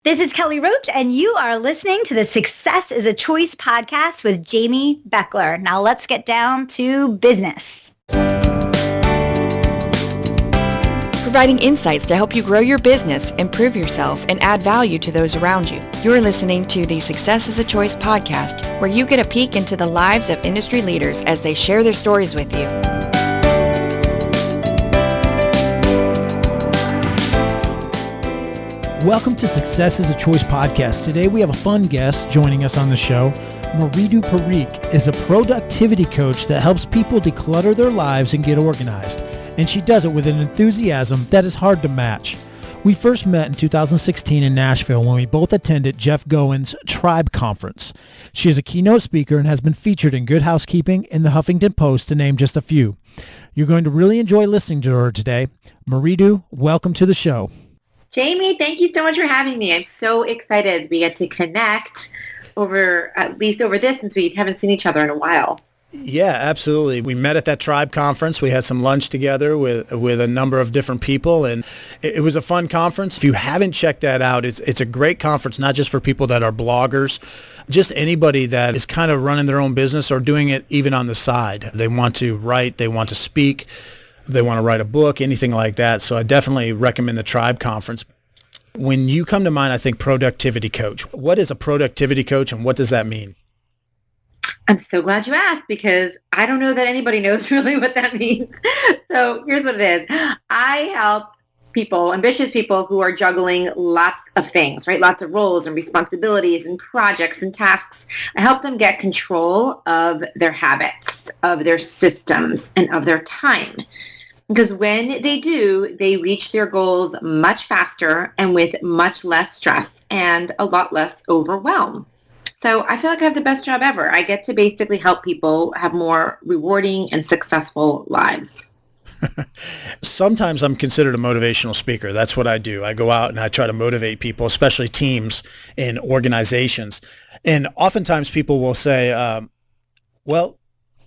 This is Kelly Roach, and you are listening to the Success is a Choice podcast with Jamy Bechler. Now let's get down to business. Providing insights to help you grow your business, improve yourself, and add value to those around you. You're listening to the Success is a Choice podcast, where you get a peek into the lives of industry leaders as they share their stories with you. Welcome to Success is a Choice podcast. Today we have a fun guest joining us on the show. Mridu Parikh is a productivity coach that helps people declutter their lives and get organized. And she does it with an enthusiasm that is hard to match. We first met in 2016 in Nashville when we both attended Jeff Gowen's Tribe Conference. She is a keynote speaker and has been featured in Good Housekeeping and the Huffington Post, to name just a few. You're going to really enjoy listening to her today. Mridu, welcome to the show. Jamy, thank you so much for having me. I'm so excited we get to connect at least over this, since we haven't seen each other in a while. Yeah, absolutely. We met at that Tribe conference. We had some lunch together with a number of different people, and it was a fun conference. If you haven't checked that out, it's a great conference, not just for people that are bloggers, just anybody that is kind of running their own business or doing it even on the side. They want to write, they want to speak, they want to write a book, anything like that. So I definitely recommend the Tribe conference. When you come to mind, I think productivity coach. What is a productivity coach and what does that mean? I'm so glad you asked, because I don't know that anybody knows really what that means. So here's what it is. I help people, ambitious people who are juggling lots of things, right? Lots of roles and responsibilities and projects and tasks. I help them get control of their habits, of their systems, and of their time. Because when they do, they reach their goals much faster and with much less stress and a lot less overwhelm. So I feel like I have the best job ever. I get to basically help people have more rewarding and successful lives. Sometimes I'm considered a motivational speaker. That's what I do. I go out and I try to motivate people, especially teams and organizations. And oftentimes people will say, well,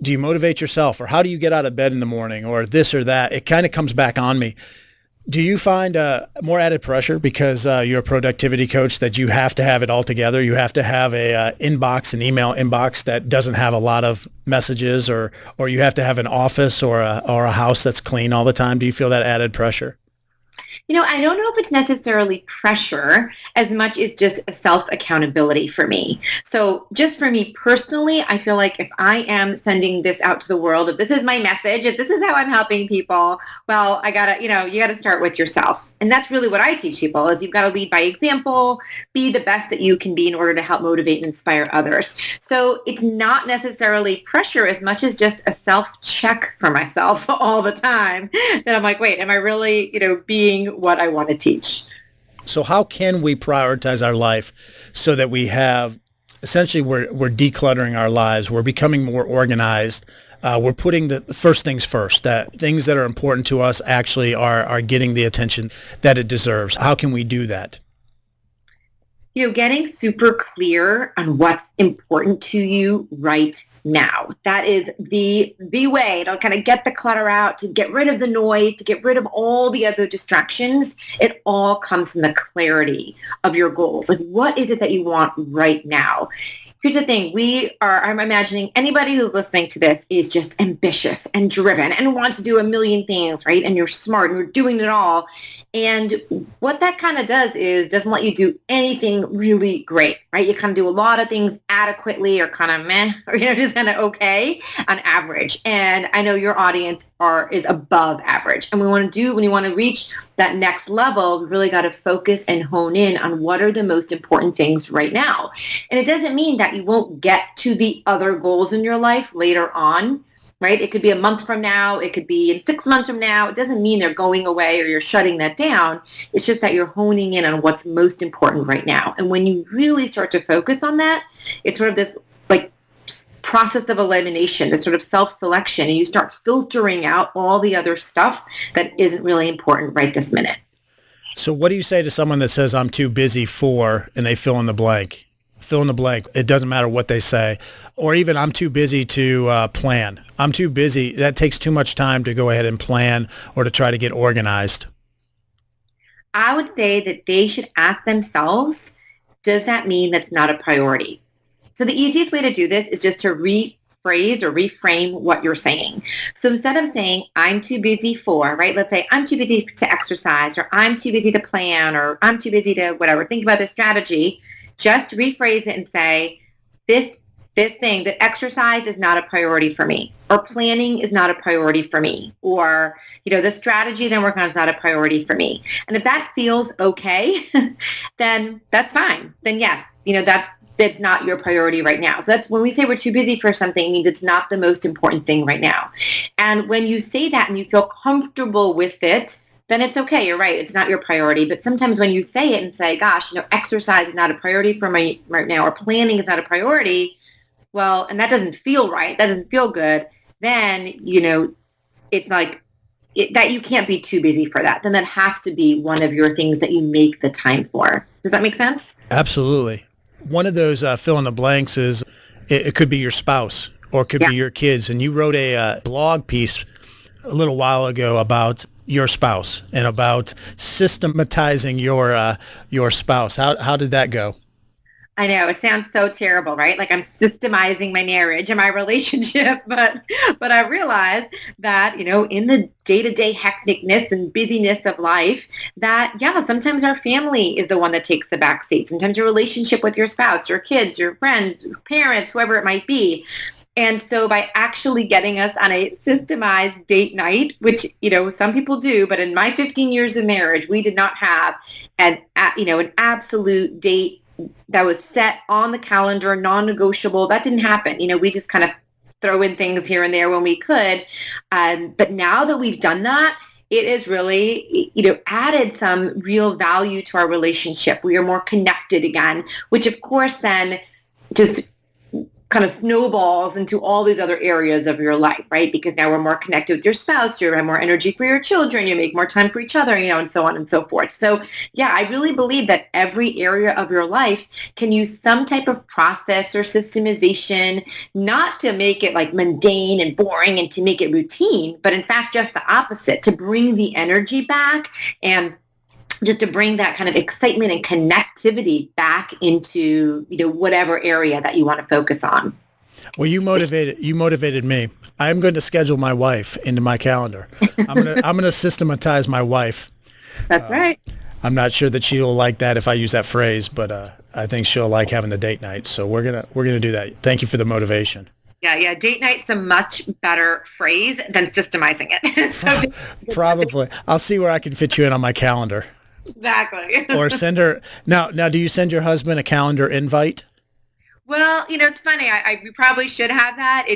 do you motivate yourself? Or how do you get out of bed in the morning? Or this or that. It kind of comes back on me. Do you find more added pressure because you're a productivity coach that you have to have it all together? You have to have an email inbox that doesn't have a lot of messages, or you have to have an office or a house that's clean all the time? Do you feel that added pressure? I don't know if it's necessarily pressure as much as just a self-accountability for me. So just for me personally, I feel like if I am sending this out to the world, if this is my message, if this is how I'm helping people, well, you gotta start with yourself. And that's really what I teach people, is you've got to lead by example, be the best that you can be in order to help motivate and inspire others. So it's not necessarily pressure as much as just a self-check for myself all the time, that I'm like, wait, am I really, being what I want to teach? So how can we prioritize our life so that we have, essentially we're decluttering our lives, we're becoming more organized, we're putting the first things first, that things that are important to us actually are getting the attention that it deserves? How can we do that? Getting super clear on what's important to you right now. That is the way to kind of get the clutter out, to get rid of the noise, to get rid of all the other distractions. It all comes from the clarity of your goals. Like, what is it that you want right now? Here's the thing. I'm imagining anybody who's listening to this is just ambitious and driven and wants to do a million things, right? And you're smart and you're doing it all. And what that kind of does is doesn't let you do anything really great, right? You kind of do a lot of things adequately or kind of meh, or, just kind of okay on average. And I know your audience is above average. And when you want to reach that next level, we really got to focus and hone in on what are the most important things right now. And it doesn't mean that you won't get to the other goals in your life later on, right? It could be a month from now. It could be in 6 months from now. It doesn't mean they're going away or you're shutting that down. It's just that you're honing in on what's most important right now. And when you really start to focus on that, it's sort of this process of elimination, this sort of self-selection, and you start filtering out all the other stuff that isn't really important right this minute. So what do you say to someone that says, I'm too busy for, and they fill in the blank? Fill in the blank. It doesn't matter what they say. Or even, I'm too busy to plan. I'm too busy. That takes too much time to go ahead and plan or to try to get organized. I would say that they should ask themselves, does that mean that's not a priority? So the easiest way to do this is just to rephrase or reframe what you're saying. So instead of saying, I'm too busy for, right? Let's say I'm too busy to exercise, or I'm too busy to plan, or I'm too busy to whatever. Think about the strategy. Just rephrase it and say, this thing, that exercise is not a priority for me, or planning is not a priority for me, or, the strategy that I'm working on is not a priority for me. And if that feels okay, then that's fine. Then yes, that's not your priority right now. So that's when we say we're too busy for something, it means it's not the most important thing right now. And when you say that and you feel comfortable with it, then it's okay. You're right. It's not your priority. But sometimes when you say it and say, gosh, exercise is not a priority for me right now, or planning is not a priority, well, and that doesn't feel right, that doesn't feel good, then, it's like that you can't be too busy for that. Then that has to be one of your things that you make the time for. Does that make sense? Absolutely. One of those fill in the blanks is it could be your spouse, or it could be your kids. And you wrote a blog piece a little while ago about your spouse and about systematizing your spouse. How did that go? I know it sounds so terrible, right? Like I'm systemizing my marriage and my relationship, but I realized that, in the day-to-day hecticness and busyness of life, that sometimes our family is the one that takes the back seat. Sometimes your relationship with your spouse, your kids, your friends, your parents, whoever it might be. And so by actually getting us on a systemized date night, which, some people do, but in my 15 years of marriage, we did not have an absolute date that was set on the calendar, non-negotiable. That didn't happen. We just kind of throw in things here and there when we could. But now that we've done that, it has really, added some real value to our relationship. We are more connected again, which of course then just kind of snowballs into all these other areas of your life, right? Because now we're more connected with your spouse, you have more energy for your children, you make more time for each other, and so on and so forth. So I really believe that every area of your life can use some type of process or systemization, not to make it like mundane and boring and to make it routine, but in fact, just the opposite, to bring the energy back and just to bring that kind of excitement and connectivity back into, whatever area that you want to focus on. Well, you motivated me. I'm going to schedule my wife into my calendar. I'm going to systematize my wife. That's right. I'm not sure that she'll like that if I use that phrase, but I think she'll like having the date night. So we're going to do that. Thank you for the motivation. Yeah. Date night's a much better phrase than systemizing it. Probably. I'll see where I can fit you in on my calendar. Exactly. Or send her now. Do you send your husband a calendar invite? Well, it's funny. We probably should have that.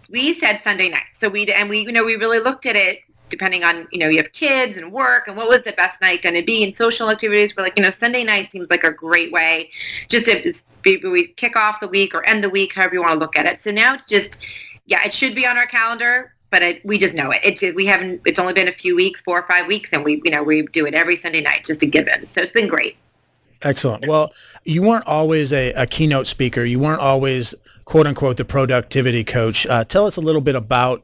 We said Sunday night. So we really looked at it depending on, you have kids and work and what was the best night going to be and social activities. We're like, Sunday night seems like a great way just to we kick off the week or end the week, however you want to look at it. So now it's just, it should be on our calendar. But we just know it. It's only been a few weeks, 4 or 5 weeks, and we do it every Sunday night, just a given. So it's been great. Excellent. Well, you weren't always a keynote speaker. You weren't always, quote unquote, the productivity coach. Tell us a little bit about,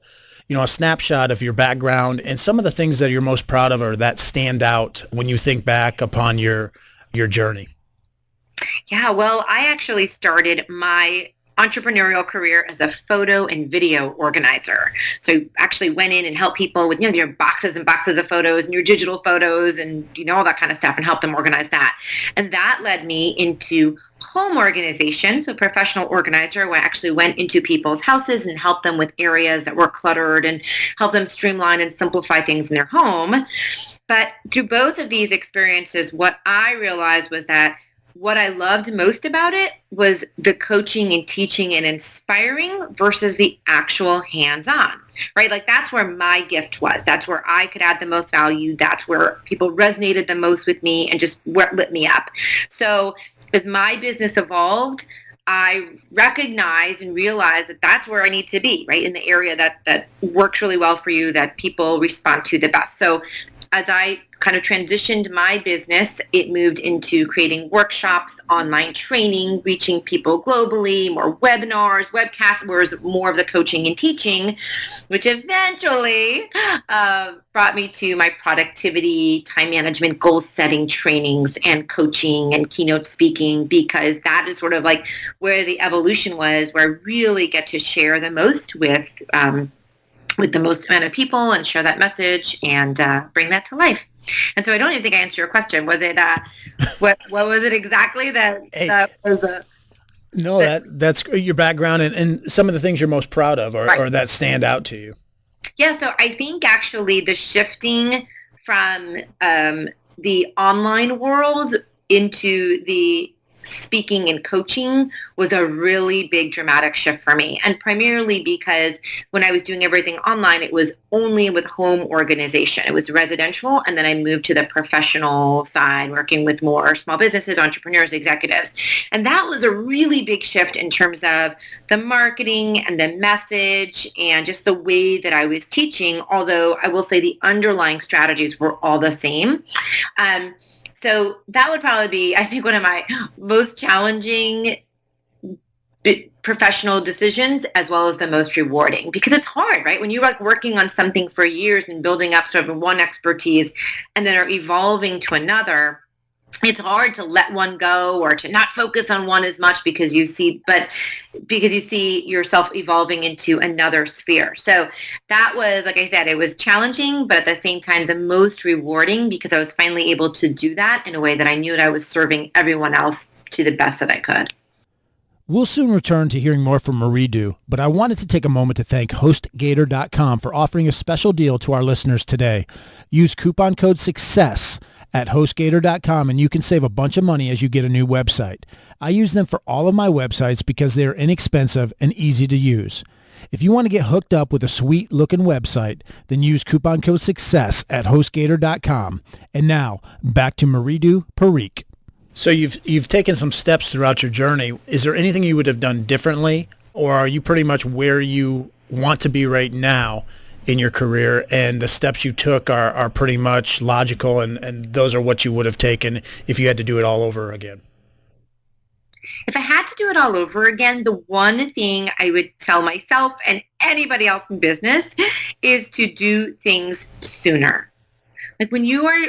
a snapshot of your background and some of the things that you're most proud of or that stand out when you think back upon your journey. Yeah, well, I actually started my entrepreneurial career as a photo and video organizer. So I actually went in and helped people with, your boxes and boxes of photos and your digital photos and, all that kind of stuff and help them organize that. And that led me into home organization. So professional organizer, where I actually went into people's houses and helped them with areas that were cluttered and help them streamline and simplify things in their home. But through both of these experiences, what I realized was that what I loved most about it was the coaching and teaching and inspiring versus the actual hands-on, right? Like that's where my gift was. That's where I could add the most value. That's where people resonated the most with me and just lit me up. So as my business evolved, I recognized and realized that that's where I need to be, right? In the area that works really well for you, that people respond to the best. So as I kind of transitioned my business, it moved into creating workshops, online training, reaching people globally, more webinars, webcasts, whereas more of the coaching and teaching, which eventually brought me to my productivity, time management, goal setting trainings and coaching and keynote speaking, because that is sort of like where the evolution was, where I really get to share the most with the most amount of people and share that message and bring that to life. And so I don't even think I answered your question. Was it what was it exactly that was No, that's your background and some of the things you're most proud of or that stand out to you. Yeah, so I think actually the shifting from the online world into the speaking and coaching was a really big dramatic shift for me. And primarily because when I was doing everything online, it was only with home organization. It was residential. And then I moved to the professional side, working with more small businesses, entrepreneurs, executives. And that was a really big shift in terms of the marketing and the message and just the way that I was teaching. Although I will say the underlying strategies were all the same. So that would probably be, I think, one of my most challenging professional decisions, as well as the most rewarding, because it's hard, right? When you're like working on something for years and building up sort of one expertise and then are evolving to another, it's hard to let one go or to not focus on one as much because you see yourself evolving into another sphere. So that was, like I said, it was challenging, but at the same time, the most rewarding, because I was finally able to do that in a way that I knew that I was serving everyone else to the best that I could. We'll soon return to hearing more from Mridu, but I wanted to take a moment to thank HostGator.com for offering a special deal to our listeners today. Use coupon code SUCCESS at HostGator.com and you can save a bunch of money as you get a new website. I use them for all of my websites because they are inexpensive and easy to use. If you want to get hooked up with a sweet looking website, then use coupon code SUCCESS at HostGator.com. And now, back to Mridu Parikh. So you've taken some steps throughout your journey. Is there anything you would have done differently, or are you pretty much where you want to be right now in your career, and the steps you took are pretty much logical, and those are what you would have taken if you had to do it all over again? If I had to do it all over again, the one thing I would tell myself and anybody else in business is to do things sooner. Like when you are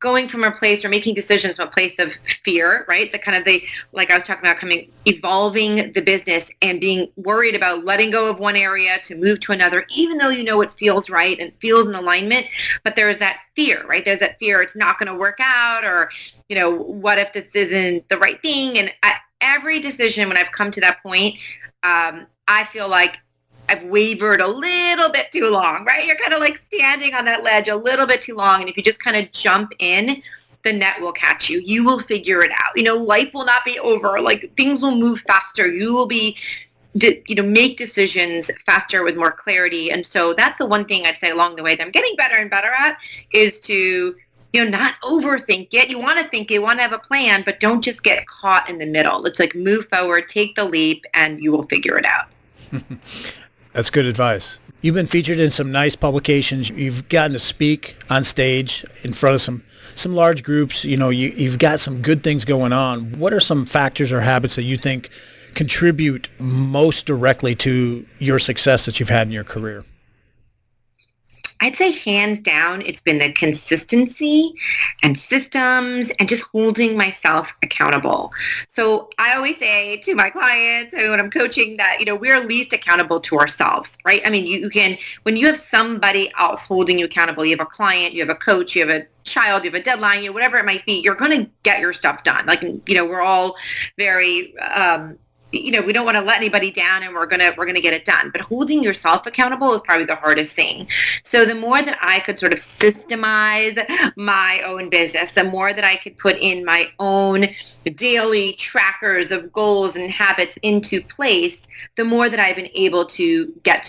going from a place or making decisions from a place of fear, right? Like I was talking about, evolving the business and being worried about letting go of one area to move to another, even though you know it feels right and feels in alignment, but there is that fear, right? There's that fear it's not going to work out, or, what if this isn't the right thing? And every decision, when I've come to that point, I feel like I've wavered a little bit too long, right? You're kind of like standing on that ledge a little bit too long. And if you just kind of jump in, the net will catch you. You will figure it out. Life will not be over. Like things will move faster. You will be, make decisions faster with more clarity. And so that's the one thing I'd say along the way that I'm getting better and better at is to, not overthink it. You want to think it, you want to have a plan, but don't just get caught in the middle. It's like move forward, take the leap, and you will figure it out. That's good advice. You've been featured in some nice publications. You've gotten to speak on stage in front of some large groups. You've got some good things going on. What are some factors or habits that you think contribute most directly to your success that you've had in your career? I'd say hands down, it's been the consistency and systems and just holding myself accountable. So I always say to my clients when I'm coaching that, we're least accountable to ourselves, right? I mean, you can, when you have somebody else holding you accountable, you have a client, you have a coach, you have a child, you have a deadline, whatever it might be, you're going to get your stuff done. Like, we're all very, we don't want to let anybody down, and we're gonna get it done. But holding yourself accountable is probably the hardest thing. So the more that I could sort of systemize my own business, the more that I could put in my own daily trackers of goals and habits into place, the more that I've been able to get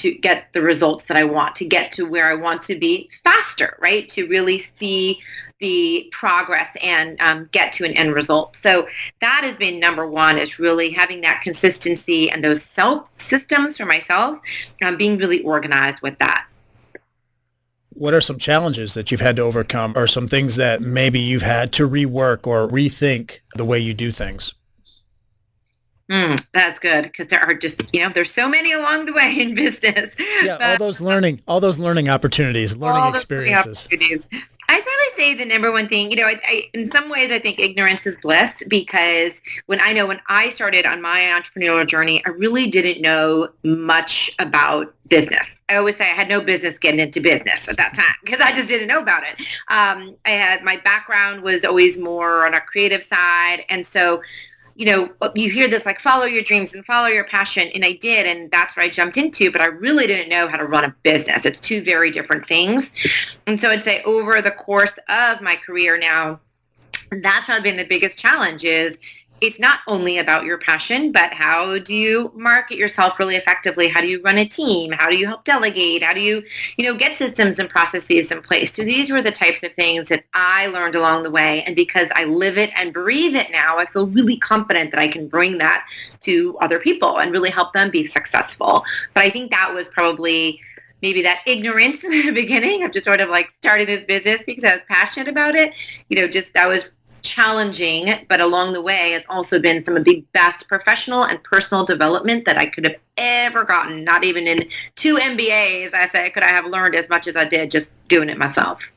the results that I want, to get to where I want to be faster, right? To really see the progress and get to an end result. So that has been number one, is really having that consistency and those self systems for myself, being really organized with that. What are some challenges that you've had to overcome, or some things that maybe you've had to rework or rethink the way you do things? That's good, because there are just, there's so many along the way in business. Yeah, all those learning opportunities, learning experiences. I'd probably say the number one thing, in some ways, I think ignorance is bliss, because when I started on my entrepreneurial journey, I really didn't know much about business. I always say I had no business getting into business at that time, because I just didn't know about it. My background was always more on a creative side. And so, you hear this like, follow your dreams and follow your passion. And I did. And that's what I jumped into. But I really didn't know how to run a business. It's two very different things. And so I'd say over the course of my career now, that's probably been the biggest challenge. Is it's not only about your passion, but how do you market yourself really effectively? How do you run a team? How do you help delegate? How do you, get systems and processes in place? So these were the types of things that I learned along the way. And because I live it and breathe it now, I feel really confident that I can bring that to other people and really help them be successful. But I think that was probably maybe that ignorance in the beginning of just sort of like starting this business because I was passionate about it. That was challenging, but along the way, it's also been some of the best professional and personal development that I could have ever gotten. Not even in 2 MBAs, I say, could I have learned as much as I did just doing it myself.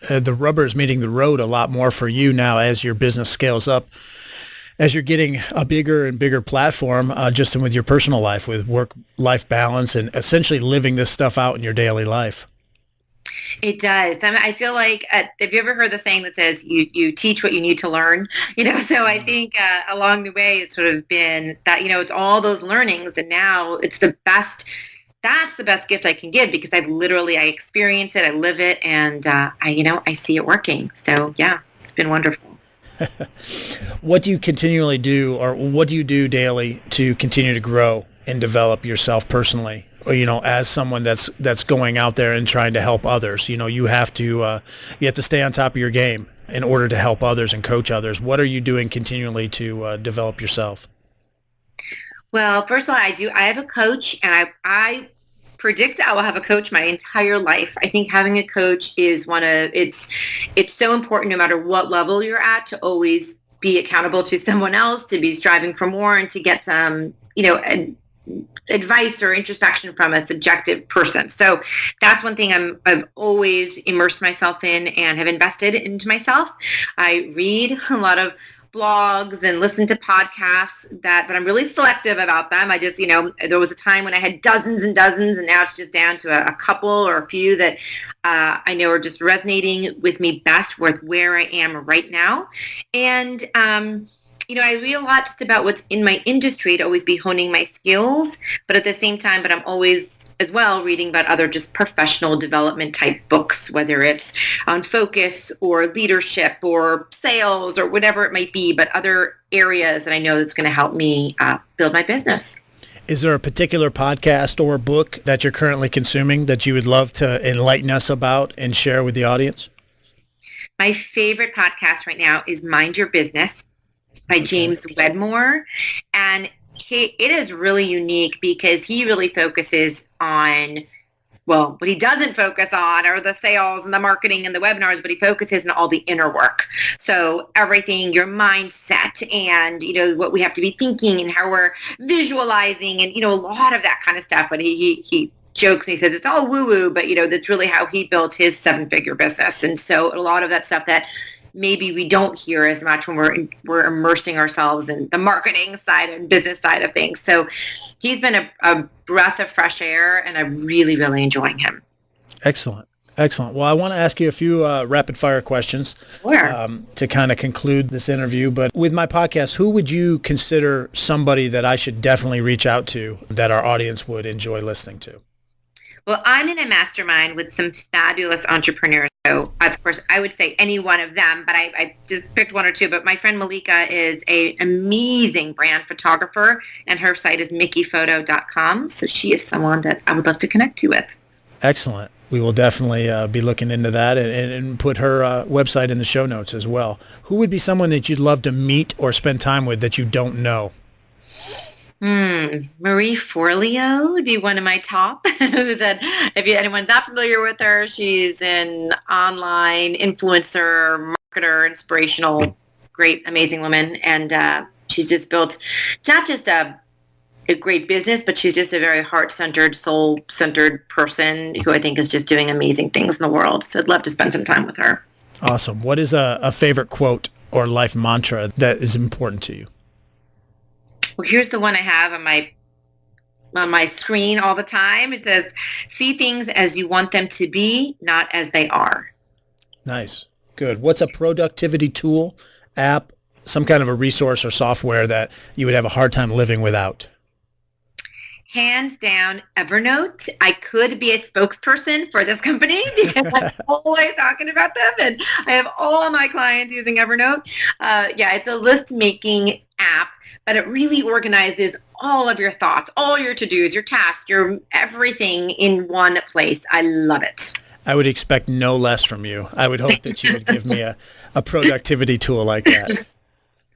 The rubber is meeting the road a lot more for you now as your business scales up, as you're getting a bigger and bigger platform, just with your personal life, with work-life balance, and essentially living this stuff out in your daily life. It does. I feel like, have you ever heard the saying that says you teach what you need to learn? So I think along the way, it's sort of been that, it's all those learnings, and now it's the best. That's the best gift I can give, because I experience it, I live it, and I see it working. So yeah, it's been wonderful. What do you continually do, or what do you do daily to continue to grow and develop yourself personally? Or, as someone that's going out there and trying to help others, you have to stay on top of your game in order to help others and coach others. What are you doing continually to develop yourself? Well, first of all, I have a coach, and I predict I will have a coach my entire life. I think having a coach is it's so important, no matter what level you're at, to always be accountable to someone else, to be striving for more, and to get some, advice or introspection from a subjective person. So that's one thing I've always immersed myself in and have invested into myself. I read a lot of blogs and listen to podcasts but I'm really selective about them. I just, there was a time when I had dozens and dozens, and now it's just down to a couple or a few that I know are just resonating with me best with where I am right now. And, I read a lot just about what's in my industry to always be honing my skills, but at the same time, I'm always as well reading about other just professional development type books, whether it's on focus or leadership or sales or whatever it might be, but other areas that I know that's going to help me build my business. Is there a particular podcast or book that you're currently consuming that you would love to enlighten us about and share with the audience? My favorite podcast right now is Mind Your Business by James Wedmore. And it is really unique because he really focuses on, well, what he doesn't focus on are the sales and the marketing and the webinars, but he focuses on all the inner work. So everything, your mindset and, what we have to be thinking and how we're visualizing and, a lot of that kind of stuff. But he jokes and he says it's all woo-woo, but, that's really how he built his 7-figure business. And so a lot of that stuff that maybe we don't hear as much when we're immersing ourselves in the marketing side and business side of things. So he's been a breath of fresh air, and I'm really, really enjoying him. Excellent. Well, I want to ask you a few rapid fire questions to kind of conclude this interview. But with my podcast, who would you consider somebody that I should definitely reach out to that our audience would enjoy listening to? Well, I'm in a mastermind with some fabulous entrepreneurs. So, of course, I would say any one of them, but I just picked one or two. But my friend Malika is an amazing brand photographer, and her site is mickeyphoto.com. So she is someone that I would love to connect you with. Excellent. We will definitely be looking into that and put her website in the show notes as well. Who would be someone that you'd love to meet or spend time with that you don't know? Marie Forleo would be one of my top. If anyone's not familiar with her, she's an online influencer, marketer, inspirational, great, amazing woman. And she's just built not just a great business, but she's just a very heart-centered, soul-centered person who I think is just doing amazing things in the world. So I'd love to spend some time with her. Awesome. What is a favorite quote or life mantra that is important to you? Well, here's the one I have on my screen all the time. It says, "See things as you want them to be, not as they are." Nice. Good. What's a productivity tool, app, some kind of a resource or software that you would have a hard time living without? Hands down, Evernote. I could be a spokesperson for this company because I'm always talking about them, and I have all my clients using Evernote. It's a list-making app, but it really organizes all of your thoughts, all your to-dos, your tasks, your everything in one place. I love it. I would expect no less from you. I would hope that you would give me a productivity tool like that.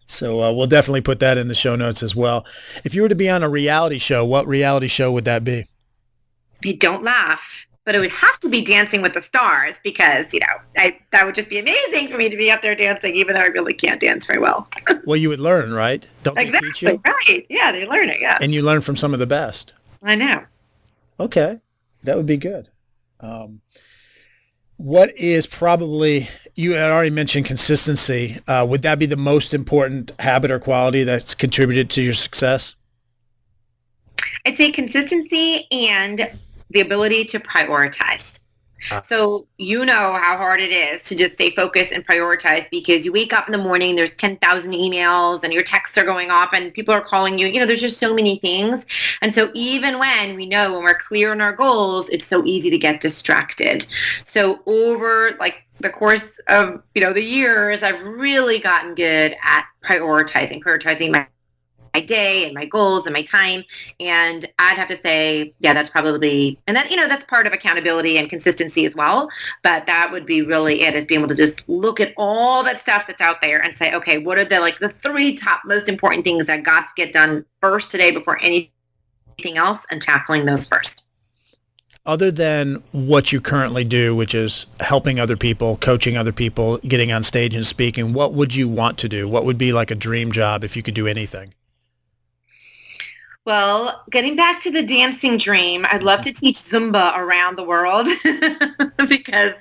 So we'll definitely put that in the show notes as well. If you were to be on a reality show, what reality show would that be? Don't laugh, but it would have to be Dancing with the Stars because, that would just be amazing for me to be up there dancing, even though I really can't dance very well. Well, you would learn, right? Don't they teach you? Right. Yeah, they learn it, yeah. And you learn from some of the best. I know. Okay. That would be good. What is probably, you had already mentioned consistency. Would that be the most important habit or quality that's contributed to your success? I'd say consistency and the ability to prioritize. So you know how hard it is to just stay focused and prioritize because you wake up in the morning, there's 10,000 emails and your texts are going off and people are calling you. There's just so many things. And so even when when we're clear on our goals, it's so easy to get distracted. So over the course of, the years, I've really gotten good at prioritizing my day and my goals and my time. And I'd have to say, that's probably, and that, that's part of accountability and consistency as well. But that would be really it, is being able to just look at all that stuff that's out there and say, okay, what are the 3 top most important things that got to get done first today before anything else, and tackling those first. Other than what you currently do, which is helping other people, coaching other people, getting on stage and speaking, what would you want to do? What would be like a dream job if you could do anything? Well, getting back to the dancing dream, I'd love to teach Zumba around the world because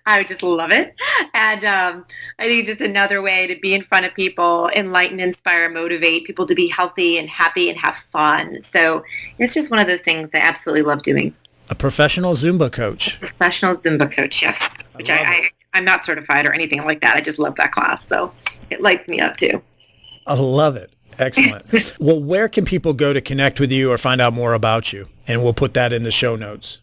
I just love it. And I think just another way to be in front of people, enlighten, inspire, motivate people to be healthy and happy and have fun. So it's just one of those things I absolutely love doing. A professional Zumba coach. Professional Zumba coach, yes. Which I'm not certified or anything like that. I just love that class. So it lights me up too. I love it. Excellent. Well, where can people go to connect with you or find out more about you? And we'll put that in the show notes.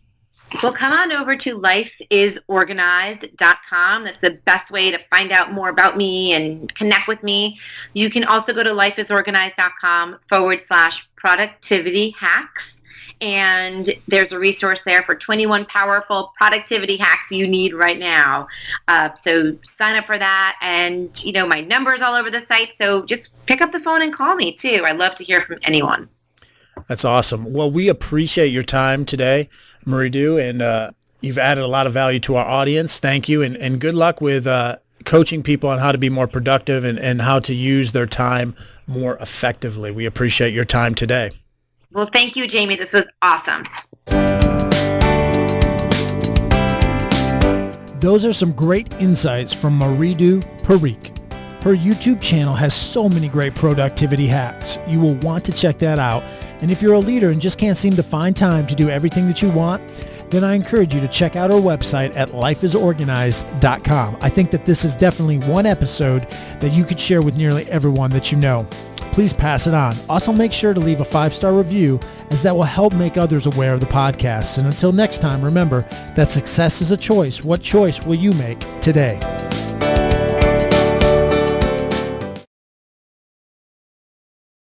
Well, come on over to lifeisorganized.com. That's the best way to find out more about me and connect with me. You can also go to lifeisorganized.com/productivity hacks. And there's a resource there for 21 powerful productivity hacks you need right now. So sign up for that. And, my number's all over the site. So just pick up the phone and call me, too. I love to hear from anyone. That's awesome. Well, we appreciate your time today, Mridu, and you've added a lot of value to our audience. Thank you. And good luck with coaching people on how to be more productive and how to use their time more effectively. We appreciate your time today. Well, thank you, Jamie. This was awesome. Those are some great insights from Mridu Parikh. Her YouTube channel has so many great productivity hacks. You will want to check that out. And if you're a leader and just can't seem to find time to do everything that you want, then I encourage you to check out our website at lifeisorganized.com. I think that this is definitely one episode that you could share with nearly everyone that you know. Please pass it on. Also, make sure to leave a 5-star review, as that will help make others aware of the podcast. And until next time, remember that success is a choice. What choice will you make today?